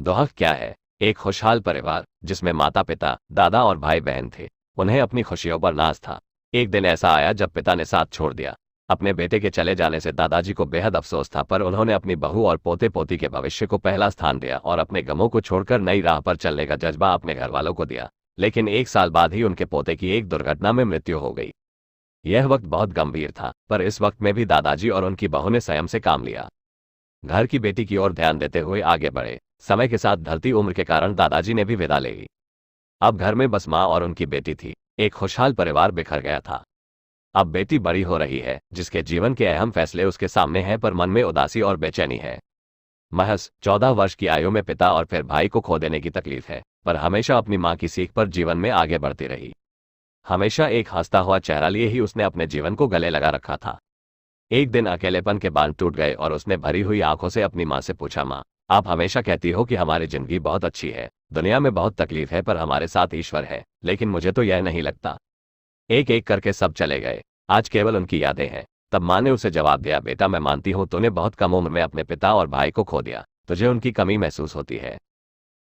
दोहक क्या है। एक खुशहाल परिवार जिसमें माता पिता, दादा और भाई बहन थे। उन्हें अपनी खुशियों पर नाज था। एक दिन ऐसा आया जब पिता ने साथ छोड़ दिया। अपने बेटे के चले जाने से दादाजी को बेहद अफसोस था, पर उन्होंने अपनी बहू और पोते पोती के भविष्य को पहला स्थान दिया और अपने गमों को छोड़कर नई राह पर चलने का जज्बा अपने घर वालों को दिया। लेकिन एक साल बाद ही उनके पोते की एक दुर्घटना में मृत्यु हो गई। यह वक्त बहुत गंभीर था, पर इस वक्त में भी दादाजी और उनकी बहू ने संयम से काम लिया। घर की बेटी की ओर ध्यान देते हुए आगे बढ़े। समय के साथ ढलती उम्र के कारण दादाजी ने भी विदा ले ली। अब घर में बस माँ और उनकी बेटी थी। एक खुशहाल परिवार बिखर गया था। अब बेटी बड़ी हो रही है, जिसके जीवन के अहम फैसले उसके सामने हैं, पर मन में उदासी और बेचैनी है। महज 14 वर्ष की आयु में पिता और फिर भाई को खो देने की तकलीफ है, पर हमेशा अपनी माँ की सीख पर जीवन में आगे बढ़ती रही। हमेशा एक हंसता हुआ चेहरा लिए ही उसने अपने जीवन को गले लगा रखा था। एक दिन अकेलेपन के बांध टूट गए और उसने भरी हुई आंखों से अपनी माँ से पूछा, माँ, आप हमेशा कहती हो कि हमारी जिंदगी बहुत अच्छी है, दुनिया में बहुत तकलीफ है, पर हमारे साथ ईश्वर है, लेकिन मुझे तो यह नहीं लगता। एक एक करके सब चले गए, आज केवल उनकी यादें हैं। तब माँ ने उसे जवाब दिया, बेटा, मैं मानती हूँ तूने बहुत कम उम्र में अपने पिता और भाई को खो दिया, तुझे उनकी कमी महसूस होती है।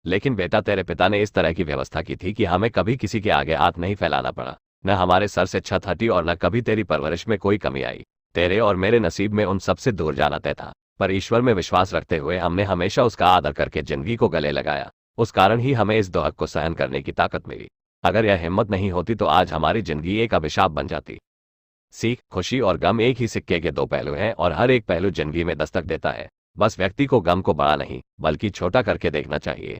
लेकिन बेटा, तेरे पिता ने इस तरह की व्यवस्था की थी कि हमें कभी किसी के आगे हाथ नहीं फैलाना पड़ा। न हमारे सर से छत हटी और न कभी तेरी परवरिश में कोई कमी आई। तेरे और मेरे नसीब में उन सबसे दूर जाना तय था, पर ईश्वर में विश्वास रखते हुए हमने हमेशा उसका आदर करके जिंदगी को गले लगाया। उस कारण ही हमें इस दोहक को सहन करने की ताकत मिली। अगर यह हिम्मत नहीं होती तो आज हमारी जिंदगी एक अभिशाप बन जाती। सीख, खुशी और गम एक ही सिक्के के दो पहलू हैं और हर एक पहलू जिंदगी में दस्तक देता है। बस व्यक्ति को गम को बड़ा नहीं बल्कि छोटा करके देखना चाहिए।